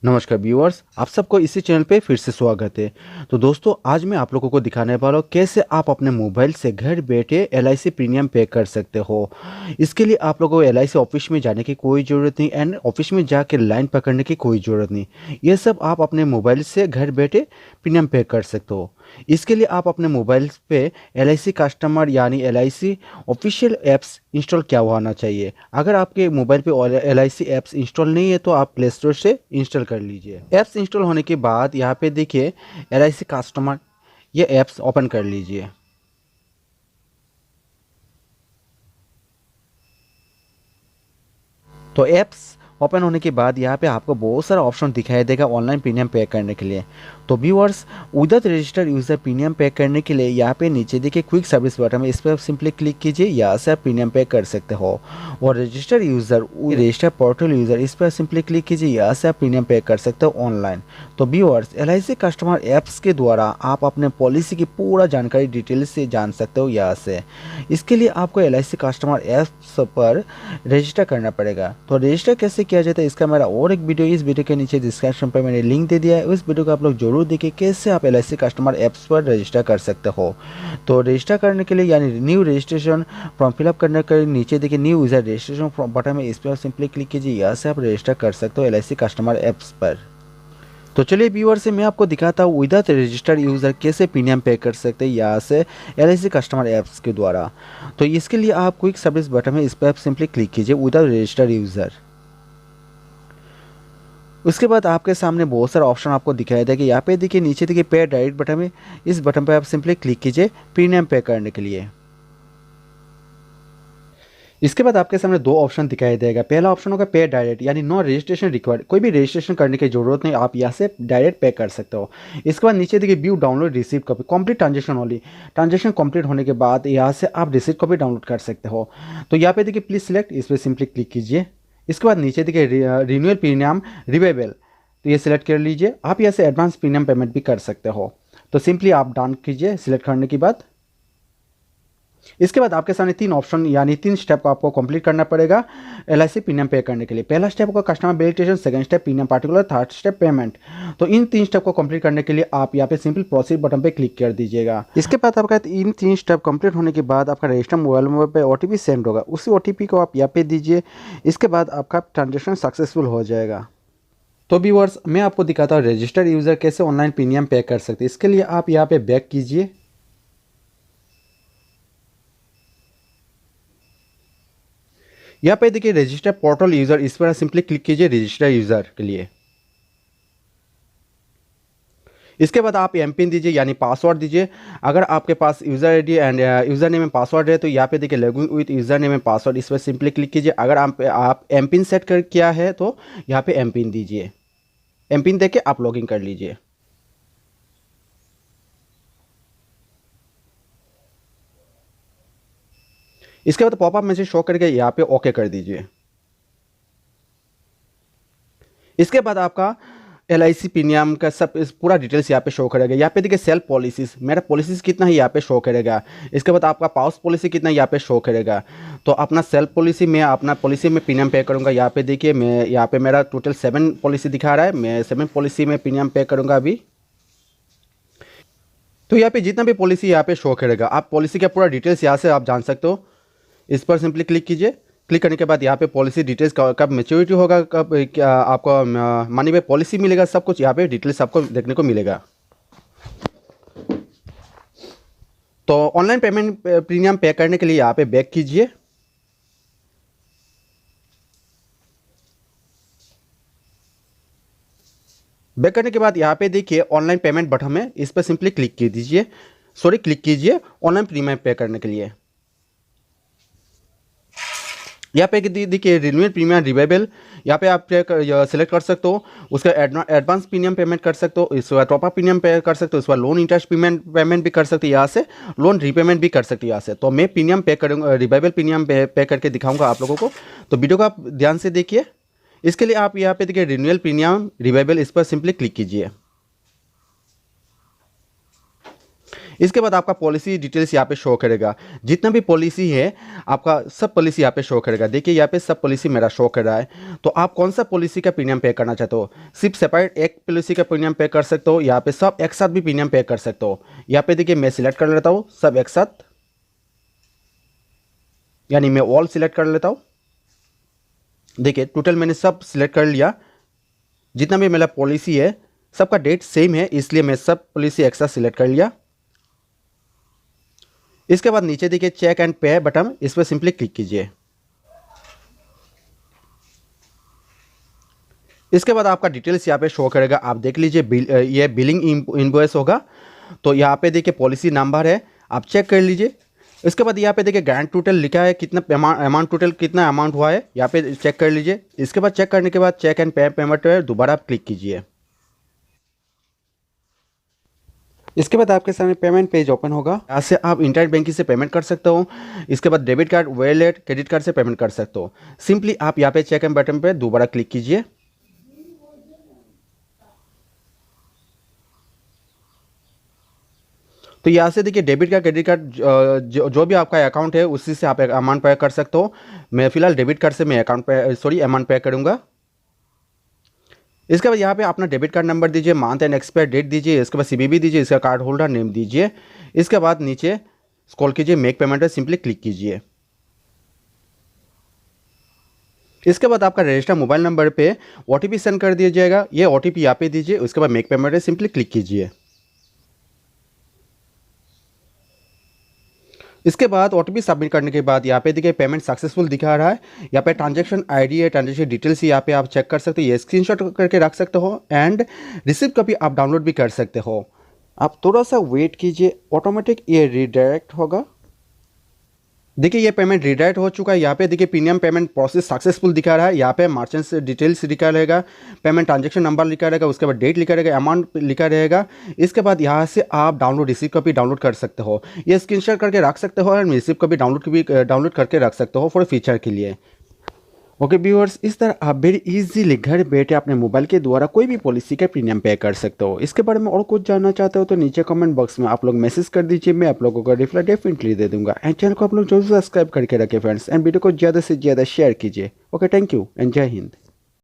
नमस्कार व्यूअर्स, आप सबको इसी चैनल पे फिर से स्वागत है। तो दोस्तों, आज मैं आप लोगों को दिखाने वाला हूँ कैसे आप अपने मोबाइल से घर बैठे एलआईसी प्रीमियम पे कर सकते हो। इसके लिए आप लोगों को एलआईसी ऑफिस में जाने की कोई ज़रूरत नहीं एंड ऑफिस में जाके लाइन पकड़ने की कोई ज़रूरत नहीं। ये सब आप अपने मोबाइल से घर बैठे प्रीमियम पे कर सकते हो। इसके लिए आप अपने मोबाइल पे एलआईसी कस्टमर यानी एलआईसी ऑफिशियल ऐप्स इंस्टॉल किया हुआ होना चाहिए। अगर आपके मोबाइल पे एलआईसी ऐप्स इंस्टॉल नहीं है तो आप प्ले स्टोर से इंस्टॉल कर लीजिए। ऐप्स इंस्टॉल होने के बाद यहाँ पे देखिए एलआईसी कस्टमर, ये ऐप्स ओपन कर लीजिए। तो ऐप्स ओपन होने के बाद यहाँ पे आपको बहुत सारा ऑप्शन दिखाई देगा ऑनलाइन प्रीमियम पे करने के लिए। तो viewers, without registered user premium पे करने के लिए यहाँ पे नीचे देखिए क्विक सर्विस बटन है, इस पर सिंपली क्लिक कीजिए, यहाँ से आप प्रीमियम पे कर सकते हो। और registered user registered portal user, इस पर सिंपली क्लिक कीजिए, यहाँ से आप प्रीमियम पे कर सकते हो ऑनलाइन। तो व्यूअर्स, एलआईसी कस्टमर ऐप्स के द्वारा आप अपने पॉलिसी की पूरा जानकारी डिटेल से जान सकते हो यहाँ से। इसके लिए आपको एलआईसी कस्टमर ऐप्स पर रजिस्टर करना पड़ेगा। तो रजिस्टर कैसे किया जाता है इसका मेरा और एक वीडियो, इस वीडियो के नीचे डिस्क्रिप्शन पर मैंने लिंक दे दिया है, उस वीडियो को आप लोग जरूर देखिए कैसे आप एलआईसी कस्टमर ऐप्स पर रजिस्टर कर सकते हो। तो रजिस्टर करने के लिए यानी न्यू रजिस्ट्रेशन फॉर्म फिलअप करने के नीचे देखिए new user registration form button में, इस पर सिंपली क्लिक कीजिए, यहाँ से आप रजिस्टर कर सकते हो एलआईसी कस्टमर ऐप्स पर। तो चलिए व्यूअर से मैं आपको दिखाता हूँ विदाउट रजिस्टर्ड यूज़र कैसे प्रीमियम पे कर सकते हैं यहाँ से एलआईसी कस्टमर ऐप्स के द्वारा। तो इसके लिए आप क्विक सर्विस बटन में, इस पर आप सिंपली क्लिक कीजिए विदाउट रजिस्टर्ड यूज़र। उसके बाद आपके सामने बहुत सारा ऑप्शन आपको दिखाई देगा। यहाँ पे देखिए नीचे देखिए पे डायरेक्ट बटन में, इस बटन पर आप सिंपली क्लिक कीजिए प्रीमियम पे करने के लिए। इसके बाद आपके सामने दो ऑप्शन दिखाई देगा। पहला ऑप्शन होगा पे डायरेक्ट यानी नो रजिस्ट्रेशन रिक्वायर्ड, कोई भी रजिस्ट्रेशन करने की जरूरत नहीं, आप यहाँ से डायरेक्ट पे कर सकते हो। इसके बाद नीचे देखिए view download receive copy, complete transaction only, transaction complete होने के बाद यहाँ से आप रिसीव कॉपी डाउनलोड कर सकते हो। तो यहाँ पे देखिए प्लीज सिलेक्ट, इस पर सिंपली क्लिक कीजिए। इसके बाद नीचे देखिए रिन्यूअल प्रीमियम रिवेबल, तो ये सिलेक्ट कर लीजिए। आप यहाँ से एडवांस प्रीमियम पेमेंट भी कर सकते हो। तो सिंपली आप डन कीजिए सिलेक्ट करने के बाद। इसके बाद आपके सामने तीन ऑप्शन यानी तीन स्टेप को आपको कंप्लीट करना पड़ेगा एलआईसी प्रीमियम पे करने के लिए। पहला स्टेप होगा customer verification, second step premium particular, third step payment. तो इन तीन स्टेप को कंप्लीट करने के लिए आप यहाँ पे सिंपल प्रोसीड बटन पे क्लिक कर दीजिएगा। इसके बाद आपका इन तीन स्टेप कंप्लीट होने के बाद आपका रजिस्टर मोबाइल नंबर पे ओटीपी सेंड होगा, उसी ओटीपी को आप यहाँ पे दीजिए। इसके बाद आपका ट्रांजेक्शन सक्सेसफुल हो जाएगा। तो व्यूअर्स, मैं आपको दिखाता हूँ रजिस्टर्ड यूज़र कैसे ऑनलाइन प्रीमियम पे कर सकते हैं। इसके लिए आप यहाँ पे बैक कीजिए। यहाँ पे देखिए रजिस्टर पोर्टल यूज़र, इस पर सिंपली क्लिक कीजिए रजिस्टर यूज़र के लिए। इसके बाद आप एम पिन दीजिए यानी पासवर्ड दीजिए। अगर आपके पास user ID and user name में पासवर्ड है तो यहाँ पे देखिए लॉगिन विथ यूज़र नेम में पासवर्ड, इस पर सिंपली क्लिक कीजिए। अगर आप एम पिन सेट कर किया है तो यहाँ पे एम पिन दीजिए, एम पिन देके आप लॉगिन कर लीजिए। इसके बाद पॉपअप मैसेज शो करके यहाँ पे ओके कर दीजिए। इसके बाद आपका एलआईसी प्रीमियम का सब पूरा डिटेल्स यहाँ पे शो करेगा। यहाँ पे देखिए सेल्फ पॉलिसीज, मेरा पॉलिसीज कितना है यहाँ पे शो करेगा। इसके बाद आपका पाउस पॉलिसी कितना यहाँ पे शो करेगा। तो अपना सेल्फ पॉलिसी में अपना पॉलिसी में प्रीमियम पे करूँगा। यहाँ पे देखिए मैं यहाँ पे मेरा टोटल 7 पॉलिसी दिखा रहा है, मैं 7 पॉलिसी में प्रीमियम पे करूँगा अभी। तो यहाँ पे जितना भी पॉलिसी यहाँ पे शो करेगा, आप पॉलिसी का पूरा डिटेल्स यहाँ से आप जान सकते हो। इस पर सिंपली क्लिक कीजिए। क्लिक करने के बाद यहाँ पे पॉलिसी डिटेल्स कब मैच्योरिटी होगा, कब क्या आपको मनी पे पॉलिसी मिलेगा, सब कुछ यहाँ पे डिटेल्स आपको देखने को मिलेगा। तो ऑनलाइन पेमेंट प्रीमियम पे करने के लिए यहाँ पे बैक कीजिए। बैक करने के बाद यहाँ पे देखिए ऑनलाइन पेमेंट बटन में, इस पर सिंपली क्लिक कीजिए, क्लिक कीजिए ऑनलाइन प्रीमियम पे करने के लिए। यहाँ पे देखिए रिन्यूअल प्रीमियम रिवाइवल, यहाँ पे आप सिलेक्ट कर सकते हो। उसका एडवांस प्रीमियम पेमेंट कर सकते हो, इसका टॉप अप प्रीमियम पे कर सकते हो, इसका लोन इंटरेस्ट पेमेंट भी कर सकते हो, यहाँ से लोन रीपेमेंट भी कर सकते हो यहाँ से। तो मैं प्रीमियम पे करूँगा, रिवाइवल प्रीमियम पे करके दिखाऊंगा आप लोगों को। तो वीडियो को आप ध्यान से देखिए। इसके लिए आप यहाँ पे देखिए रिन्यूअल प्रीमियम रिवाइवल, इस पर सिंपली क्लिक कीजिए। इसके बाद आपका पॉलिसी डिटेल्स यहाँ पे शो करेगा, जितना भी पॉलिसी है आपका सब पॉलिसी यहाँ पे शो करेगा। देखिए यहाँ पे सब पॉलिसी मेरा शो कर रहा है। तो आप कौन सा पॉलिसी का प्रीमियम पे करना चाहते हो, सिर्फ सेपरेट एक पॉलिसी का प्रीमियम पे कर सकते हो, यहाँ पे सब एक साथ भी प्रीमियम पे कर सकते हो। यहाँ पे देखिए मैं सिलेक्ट कर लेता हूँ सब एक साथ, यानी मैं ऑल सिलेक्ट कर लेता हूँ। देखिए टोटल मैंने सब सिलेक्ट कर लिया, जितना भी मेरा पॉलिसी है सबका डेट सेम है, इसलिए मैं सब पॉलिसी एक साथ सिलेक्ट कर लिया। इसके बाद नीचे देखिए चेक एंड पे बटन, इस पर सिंपली क्लिक कीजिए। इसके बाद आपका डिटेल्स यहाँ पे शो करेगा, आप देख लीजिए ये बिलिंग इनवॉइस होगा। तो यहाँ पे देखिए पॉलिसी नंबर है, आप चेक कर लीजिए। इसके बाद यहाँ पे देखिए ग्रांड टोटल लिखा है, कितना अमाउंट टोटल कितना अमाउंट हुआ है यहाँ पे चेक कर लीजिए। इसके बाद चेक करने के बाद चेक एंड पे पेमेंट पर दोबारा आप क्लिक कीजिए। इसके बाद आपके सामने पेमेंट पेज ओपन होगा, यहाँ से आप इंटरनेट बैंकिंग से पेमेंट कर सकते हो। इसके बाद debit card, wallet, credit card से पेमेंट कर सकते हो। सिंपली आप यहाँ पे चेक एंड बटन पे दोबारा क्लिक कीजिए। तो यहाँ से देखिए डेबिट कार्ड, क्रेडिट कार्ड जो भी आपका अकाउंट है उसी से आप अमाउंट पे कर सकते हो। मैं फिलहाल डेबिट कार्ड से मैं अमाउंट पे करूँगा। इसके बाद यहाँ पे अपना डेबिट कार्ड नंबर दीजिए, मंथ एंड एक्सपायर डेट दीजिए, इसके बाद सीवीवी दीजिए, इसका कार्ड होल्डर नेम दीजिए। इसके बाद नीचे स्क्रॉल कीजिए, मेक पेमेंट पे सिंपली क्लिक कीजिए। इसके बाद आपका रजिस्टर मोबाइल नंबर पे ओटीपी सेंड कर दिया जाएगा, ये ओटीपी यहाँ पे दीजिए। उसके बाद मेक पेमेंट पे सिंपली क्लिक कीजिए। इसके बाद ओटीपी सबमिट करने के बाद यहाँ पे देखिए पेमेंट सक्सेसफुल दिखा रहा है। यहाँ पे ट्रांजैक्शन आईडी है, ट्रांजैक्शन डिटेल्स यहाँ पे आप चेक कर सकते हो, ये स्क्रीनशॉट करके रख सकते हो एंड रिसिप्ट कॉपी आप डाउनलोड भी कर सकते हो। आप थोड़ा सा वेट कीजिए, ऑटोमेटिक ये रिडायरेक्ट होगा। देखिए ये पेमेंट रिडायरेक्ट हो चुका है। यहाँ पे देखिए प्रीमियम पेमेंट प्रोसेस सक्सेसफुल दिखा रहा है। यहाँ पे मर्चेंट्स डिटेल्स लिखा रहेगा, पेमेंट ट्रांजैक्शन नंबर लिखा रहेगा, उसके बाद डेट लिखा रहेगा, अमाउंट लिखा रहेगा। इसके बाद यहाँ से आप डाउनलोड रिसिप्ट कॉपी डाउनलोड कर सकते हो, ये स्क्रीनशॉट करके रख सकते हो और रिसिप्ट कॉपी डाउनलोड करके रख सकते हो फॉर फ्यूचर के लिए। ओके व्यूअर्स, इस तरह आप वेरी इजीली घर बैठे अपने मोबाइल के द्वारा कोई भी पॉलिसी का प्रीमियम पे कर सकते हो। इसके बारे में और कुछ जानना चाहते हो तो नीचे कमेंट बॉक्स में आप लोग मैसेज कर दीजिए, मैं आप लोगों का रिप्लाई डेफिनेटली दे दूंगा। एंड चैनल को आप लोग जरूर सब्सक्राइब करके रखें फ्रेंड्स, एंड वीडियो को ज़्यादा से ज़्यादा शेयर कीजिए। ओके, थैंक यू एंड जय हिंद।